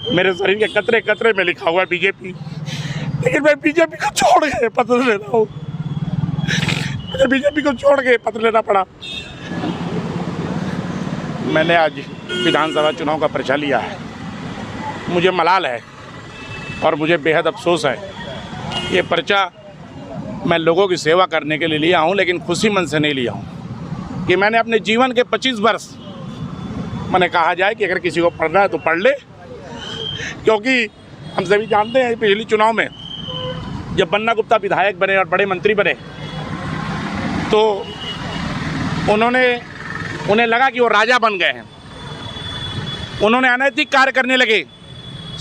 मेरे शरीर के कतरे कतरे में लिखा हुआ है बीजेपी, लेकिन मैं बीजेपी को छोड़ के पत्र ले रहा हूँ। मुझे बीजेपी को छोड़ के पत्र लेना पड़ा। मैंने आज विधानसभा चुनाव का पर्चा लिया है। मुझे मलाल है और मुझे बेहद अफसोस है। ये पर्चा मैं लोगों की सेवा करने के लिए लिया हूँ, लेकिन खुशी मन से नहीं लिया हूँ कि मैंने अपने जीवन के 25 वर्ष, मैंने कहा जाए कि अगर किसी को पढ़ना है तो पढ़ ले, क्योंकि हम सभी जानते हैं पिछले चुनाव में जब बन्ना गुप्ता विधायक बने और बड़े मंत्री बने तो उन्हें लगा कि वो राजा बन गए हैं। उन्होंने अनैतिक कार्य करने लगे।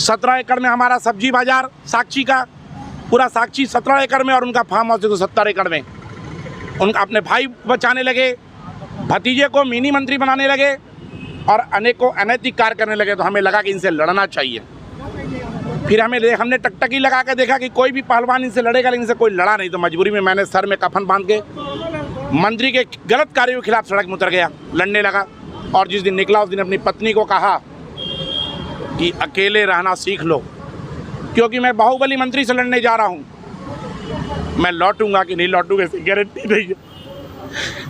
17 एकड़ में हमारा सब्जी बाजार साक्षी का, पूरा साक्षी 17 एकड़ में, और उनका फार्म हाउस तो 70 एकड़ में। उनका अपने भाई बचाने लगे, भतीजे को मिनी मंत्री बनाने लगे और अनेकों अनैतिक कार्य करने लगे। तो हमें लगा कि इनसे लड़ना चाहिए। फिर हमने टकटकी लगा के देखा कि कोई भी पहलवान इनसे लड़ेगा, लेकिन इनसे कोई लड़ा नहीं। तो मजबूरी में मैंने सर में कफन बांध के मंत्री के गलत कार्यों के खिलाफ सड़क में उतर गया, लड़ने लगा। और जिस दिन निकला उस दिन अपनी पत्नी को कहा कि अकेले रहना सीख लो, क्योंकि मैं बाहुबली मंत्री से लड़ने जा रहा हूँ। मैं लौटूंगा कि नहीं लौटूंगा इसकी गारंटी नहीं है।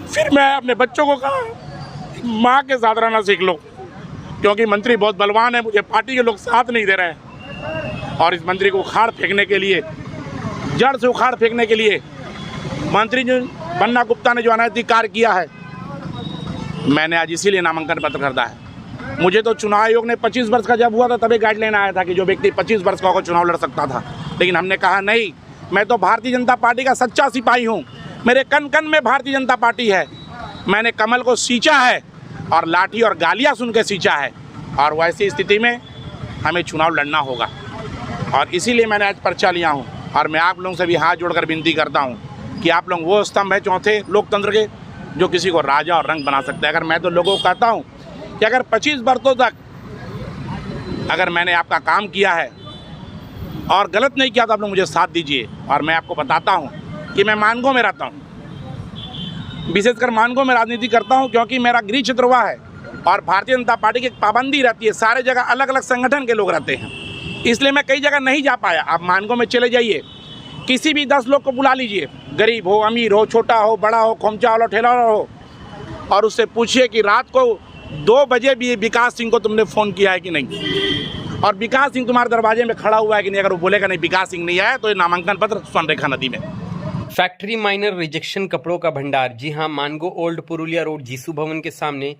फिर मैं अपने बच्चों को कहा माँ के साथ रहना सीख लो, क्योंकि मंत्री बहुत बलवान है, मुझे पार्टी के लोग साथ नहीं दे रहे हैं। और इस मंत्री को उखाड़ फेंकने के लिए, जड़ से उखाड़ फेंकने के लिए, मंत्री जो बन्ना गुप्ता ने जो अनैतिक कार्य किया है, मैंने आज इसीलिए नामांकन पत्र खरीदा है। मुझे तो चुनाव आयोग ने 25 वर्ष का जब हुआ था तभी गाइडलाइन आया था कि जो व्यक्ति 25 वर्ष का होकर चुनाव लड़ सकता था, लेकिन हमने कहा नहीं, मैं तो भारतीय जनता पार्टी का सच्चा सिपाही हूँ। मेरे कन कन में भारतीय जनता पार्टी है। मैंने कमल को सींचा है और लाठी और गालियाँ सुन के सींचा है, और वैसी स्थिति में हमें चुनाव लड़ना होगा। और इसीलिए मैंने आज पर्चा लिया हूँ। और मैं आप लोगों से भी हाथ जोड़कर विनती करता हूँ कि आप लोग वो स्तंभ है चौथे लोकतंत्र के जो किसी को राजा और रंग बना सकते हैं। अगर मैं तो लोगों को कहता हूँ कि अगर 25 वर्षों तक अगर मैंने आपका काम किया है और गलत नहीं किया तो आप लोग मुझे साथ दीजिए। और मैं आपको बताता हूँ कि मैं मानगो में रहता हूँ, विशेषकर मानगो में राजनीति करता हूँ, क्योंकि मेरा गृह क्षेत्र हुआ है और भारतीय जनता पार्टी की एक पाबंदी रहती है। सारे जगह अलग अलग संगठन के लोग रहते हैं, इसलिए मैं कई जगह नहीं जा पाया। आप मानगो में चले जाइए, किसी भी 10 लोग को बुला लीजिए, गरीब हो, अमीर हो, छोटा हो, बड़ा हो, खोमचा वाला, ठेला वाला हो, और उससे पूछिए कि रात को 2 बजे भी विकास सिंह को तुमने फ़ोन किया है कि नहीं, और विकास सिंह तुम्हारे दरवाजे में खड़ा हुआ है कि नहीं। अगर वो बोलेगा नहीं विकास सिंह नहीं आया तो ये नामांकन पत्र स्वर्णरेखा नदी में। फैक्ट्री माइनर रिजेक्शन कपड़ों का भंडार, जी हाँ, मानगो ओल्ड पुरुलिया रोड जीसू भवन के सामने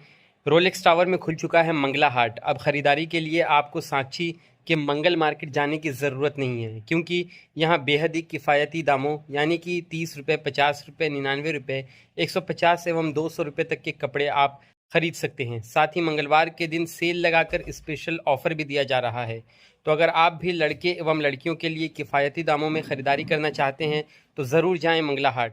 रोलेक्स टावर में खुल चुका है मंगला हाट। अब खरीदारी के लिए आपको सांची के मंगल मार्केट जाने की ज़रूरत नहीं है, क्योंकि यहाँ बेहद ही किफ़ायती दामों यानी कि 30 रुपये, 50 रुपये, 99 रुपये, 150 एवं 200 रुपये तक के कपड़े आप खरीद सकते हैं। साथ ही मंगलवार के दिन सेल लगाकर स्पेशल ऑफर भी दिया जा रहा है। तो अगर आप भी लड़के एवं लड़कियों के लिए किफ़ायती दामों में ख़रीदारी करना चाहते हैं तो ज़रूर जाएं मंगला हाट।